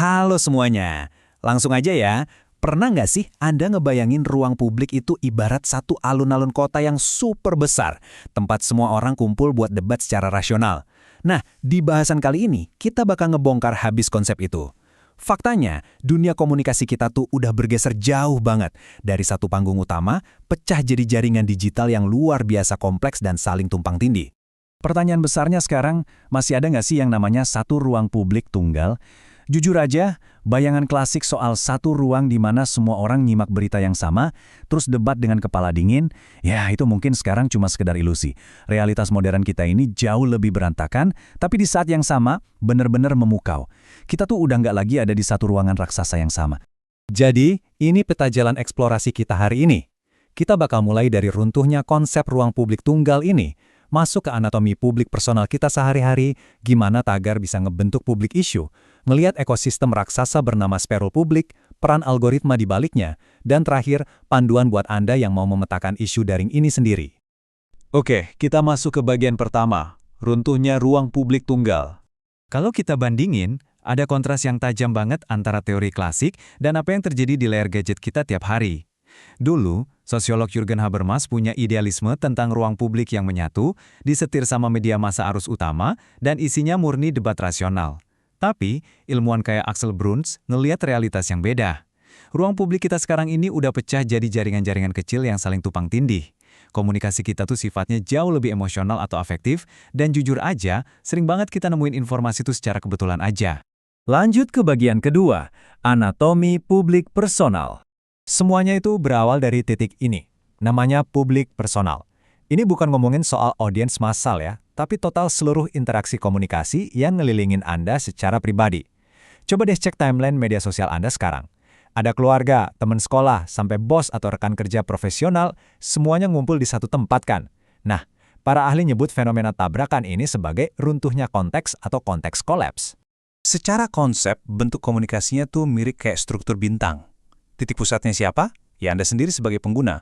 Halo semuanya, langsung aja ya. Pernah nggak sih Anda ngebayangin ruang publik itu ibarat satu alun-alun kota yang super besar, tempat semua orang kumpul buat debat secara rasional? Nah, di bahasan kali ini, kita bakal ngebongkar habis konsep itu. Faktanya, dunia komunikasi kita tuh udah bergeser jauh banget. Dari satu panggung utama, pecah jadi jaringan digital yang luar biasa kompleks dan saling tumpang tindih. Pertanyaan besarnya sekarang, masih ada nggak sih yang namanya satu ruang publik tunggal? Jujur aja, bayangan klasik soal satu ruang di mana semua orang nyimak berita yang sama, terus debat dengan kepala dingin, ya itu mungkin sekarang cuma sekedar ilusi. Realitas modern kita ini jauh lebih berantakan, tapi di saat yang sama, benar-benar memukau. Kita tuh udah nggak lagi ada di satu ruangan raksasa yang sama. Jadi, ini peta jalan eksplorasi kita hari ini. Kita bakal mulai dari runtuhnya konsep ruang publik tunggal ini, masuk ke anatomi publik personal kita sehari-hari, gimana tagar bisa ngebentuk publik isu, ngelihat ekosistem raksasa bernama sferul publik, peran algoritma di baliknya, dan terakhir, panduan buat Anda yang mau memetakan isu daring ini sendiri. Oke, kita masuk ke bagian pertama, runtuhnya ruang publik tunggal. Kalau kita bandingin, ada kontras yang tajam banget antara teori klasik dan apa yang terjadi di layar gadget kita tiap hari. Dulu, sosiolog Jürgen Habermas punya idealisme tentang ruang publik yang menyatu, disetir sama media massa arus utama, dan isinya murni debat rasional. Tapi, ilmuwan kayak Axel Bruns ngelihat realitas yang beda. Ruang publik kita sekarang ini udah pecah jadi jaringan-jaringan kecil yang saling tumpang tindih. Komunikasi kita tuh sifatnya jauh lebih emosional atau afektif, dan jujur aja, sering banget kita nemuin informasi itu secara kebetulan aja. Lanjut ke bagian kedua, anatomi publik personal. Semuanya itu berawal dari titik ini, namanya publik personal. Ini bukan ngomongin soal audiens massal ya, tapi total seluruh interaksi komunikasi yang ngelilingin Anda secara pribadi. Coba deh cek timeline media sosial Anda sekarang. Ada keluarga, teman sekolah, sampai bos atau rekan kerja profesional, semuanya ngumpul di satu tempat kan? Nah, para ahli nyebut fenomena tabrakan ini sebagai runtuhnya konteks atau konteks kolaps. Secara konsep, bentuk komunikasinya tuh mirip kayak struktur bintang. Titik pusatnya siapa? Ya Anda sendiri sebagai pengguna.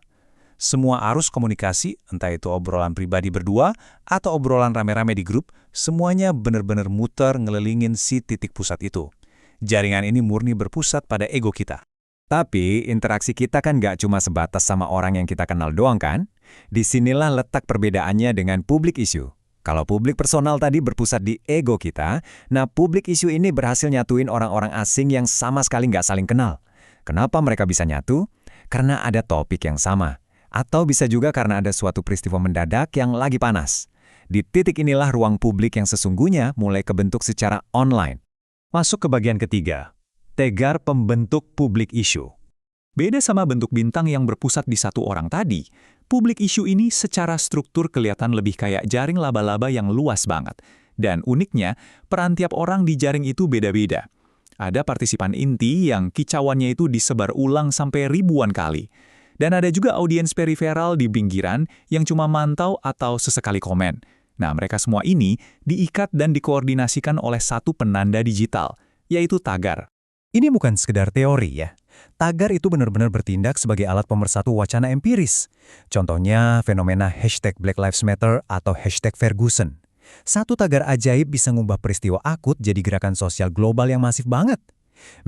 Semua arus komunikasi, entah itu obrolan pribadi berdua atau obrolan rame-rame di grup, semuanya benar-benar muter ngelilingin si titik pusat itu. Jaringan ini murni berpusat pada ego kita. Tapi interaksi kita kan nggak cuma sebatas sama orang yang kita kenal doang kan? Disinilah letak perbedaannya dengan publik isu. Kalau publik personal tadi berpusat di ego kita, nah publik isu ini berhasil nyatuin orang-orang asing yang sama sekali nggak saling kenal. Kenapa mereka bisa nyatu? Karena ada topik yang sama. Atau bisa juga karena ada suatu peristiwa mendadak yang lagi panas. Di titik inilah ruang publik yang sesungguhnya mulai kebentuk secara online. Masuk ke bagian ketiga, tegar pembentuk publik isu. Beda sama bentuk bintang yang berpusat di satu orang tadi, publik isu ini secara struktur kelihatan lebih kayak jaring laba-laba yang luas banget. Dan uniknya, peran tiap orang di jaring itu beda-beda. Ada partisipan inti yang kicauannya itu disebar ulang sampai ribuan kali. Dan ada juga audiens periferal di pinggiran yang cuma mantau atau sesekali komen. Nah, mereka semua ini diikat dan dikoordinasikan oleh satu penanda digital, yaitu tagar. Ini bukan sekedar teori ya. Tagar itu benar-benar bertindak sebagai alat pemersatu wacana empiris. Contohnya fenomena #BlackLivesMatter atau #Ferguson. Satu tagar ajaib bisa ngubah peristiwa akut jadi gerakan sosial global yang masif banget.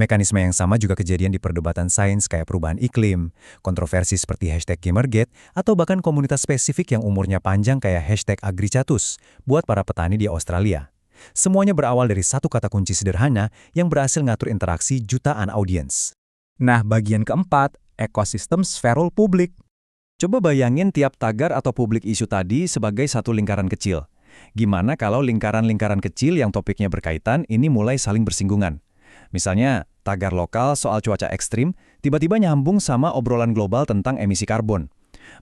Mekanisme yang sama juga kejadian di perdebatan sains kayak perubahan iklim, kontroversi seperti #Gamergate, atau bahkan komunitas spesifik yang umurnya panjang kayak #Agrichatus buat para petani di Australia. Semuanya berawal dari satu kata kunci sederhana yang berhasil ngatur interaksi jutaan audiens. Nah, bagian keempat, ekosistem sferul publik. Coba bayangin tiap tagar atau publik isu tadi sebagai satu lingkaran kecil. Gimana kalau lingkaran-lingkaran kecil yang topiknya berkaitan ini mulai saling bersinggungan? Misalnya, tagar lokal soal cuaca ekstrim tiba-tiba nyambung sama obrolan global tentang emisi karbon.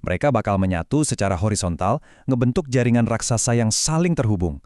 Mereka bakal menyatu secara horizontal, ngebentuk jaringan raksasa yang saling terhubung.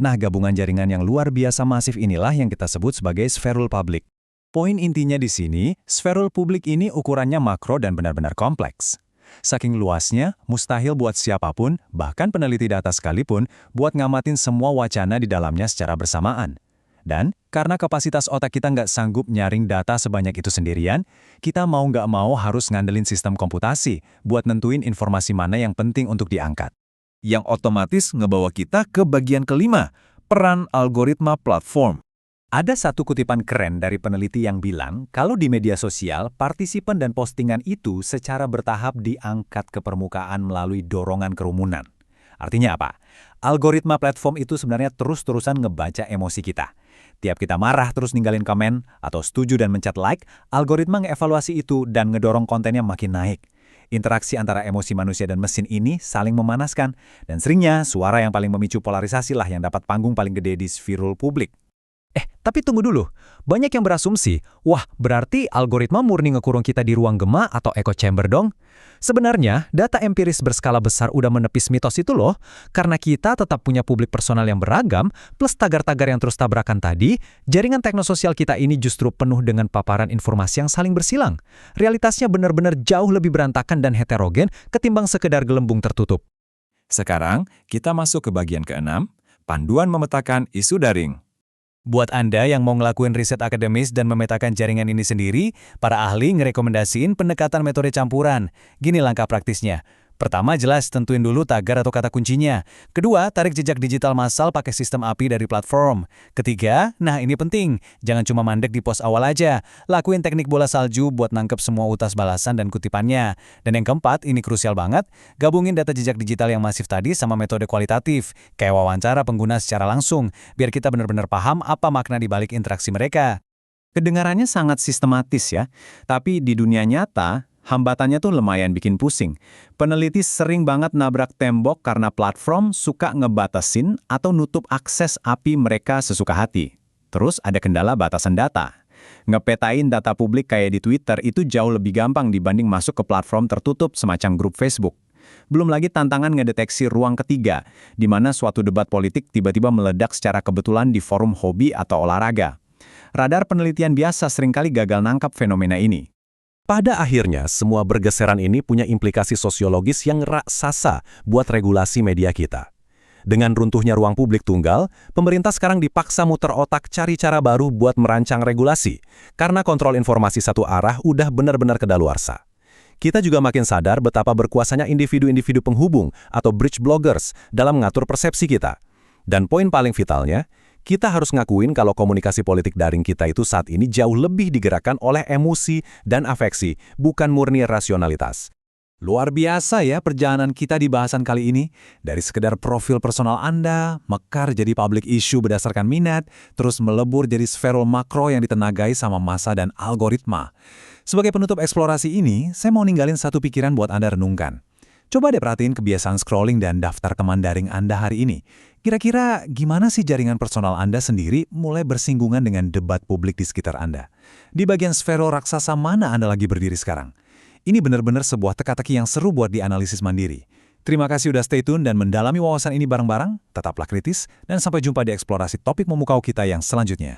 Nah, gabungan jaringan yang luar biasa masif inilah yang kita sebut sebagai sferul publik. Poin intinya di sini, sferul publik ini ukurannya makro dan benar-benar kompleks. Saking luasnya, mustahil buat siapapun, bahkan peneliti data sekalipun, buat ngamatin semua wacana di dalamnya secara bersamaan. Dan, karena kapasitas otak kita nggak sanggup nyaring data sebanyak itu sendirian, kita mau nggak mau harus ngandelin sistem komputasi buat nentuin informasi mana yang penting untuk diangkat. Yang otomatis ngebawa kita ke bagian kelima, peran algoritma platform. Ada satu kutipan keren dari peneliti yang bilang kalau di media sosial, partisipan dan postingan itu secara bertahap diangkat ke permukaan melalui dorongan kerumunan. Artinya apa? Algoritma platform itu sebenarnya terus-terusan ngebaca emosi kita. Tiap kita marah terus ninggalin komen atau setuju dan mencet like, algoritma ngevaluasi itu dan ngedorong kontennya makin naik. Interaksi antara emosi manusia dan mesin ini saling memanaskan, dan seringnya suara yang paling memicu polarisasi lah yang dapat panggung paling gede di sfirul publik. Tapi tunggu dulu. Banyak yang berasumsi, wah berarti algoritma murni ngekurung kita di ruang gema atau echo chamber dong? Sebenarnya, data empiris berskala besar udah menepis mitos itu loh, karena kita tetap punya publik personal yang beragam, plus tagar-tagar yang terus tabrakan tadi, jaringan teknososial kita ini justru penuh dengan paparan informasi yang saling bersilang. Realitasnya benar-benar jauh lebih berantakan dan heterogen ketimbang sekedar gelembung tertutup. Sekarang, kita masuk ke bagian ke-6, panduan memetakan isu daring. Buat Anda yang mau ngelakuin riset akademis dan memetakan jaringan ini sendiri, para ahli ngerekomendasiin pendekatan metode campuran. Gini langkah praktisnya. Pertama, jelas tentuin dulu tagar atau kata kuncinya. Kedua, tarik jejak digital massal pakai sistem API dari platform. Ketiga, nah ini penting, jangan cuma mandek di post awal aja. Lakuin teknik bola salju buat nangkep semua utas balasan dan kutipannya. Dan yang keempat, ini krusial banget, gabungin data jejak digital yang masif tadi sama metode kualitatif, kayak wawancara pengguna secara langsung, biar kita benar-benar paham apa makna di balik interaksi mereka. Kedengarannya sangat sistematis ya, tapi di dunia nyata, hambatannya tuh lumayan bikin pusing. Peneliti sering banget nabrak tembok karena platform suka ngebatasin atau nutup akses API mereka sesuka hati. Terus ada kendala batasan data. Ngepetain data publik kayak di Twitter itu jauh lebih gampang dibanding masuk ke platform tertutup semacam grup Facebook. Belum lagi tantangan ngedeteksi ruang ketiga, di mana suatu debat politik tiba-tiba meledak secara kebetulan di forum hobi atau olahraga. Radar penelitian biasa seringkali gagal nangkap fenomena ini. Pada akhirnya, semua bergeseran ini punya implikasi sosiologis yang raksasa buat regulasi media kita. Dengan runtuhnya ruang publik tunggal, pemerintah sekarang dipaksa muter otak cari cara baru buat merancang regulasi, karena kontrol informasi satu arah udah benar-benar kedaluarsa. Kita juga makin sadar betapa berkuasanya individu-individu penghubung atau bridge bloggers dalam mengatur persepsi kita. Dan poin paling vitalnya, kita harus ngakuin kalau komunikasi politik daring kita itu saat ini jauh lebih digerakkan oleh emosi dan afeksi, bukan murni rasionalitas. Luar biasa ya perjalanan kita di bahasan kali ini. Dari sekedar profil personal Anda, mekar jadi public issue berdasarkan minat, terus melebur jadi sferul makro yang ditenagai sama massa dan algoritma. Sebagai penutup eksplorasi ini, saya mau ninggalin satu pikiran buat Anda renungkan. Coba deh perhatiin kebiasaan scrolling dan daftar teman daring Anda hari ini. Kira-kira gimana sih jaringan personal Anda sendiri mulai bersinggungan dengan debat publik di sekitar Anda? Di bagian sfero raksasa mana Anda lagi berdiri sekarang? Ini benar-benar sebuah teka-teki yang seru buat dianalisis mandiri. Terima kasih udah stay tune dan mendalami wawasan ini bareng-bareng. Tetaplah kritis dan sampai jumpa di eksplorasi topik memukau kita yang selanjutnya.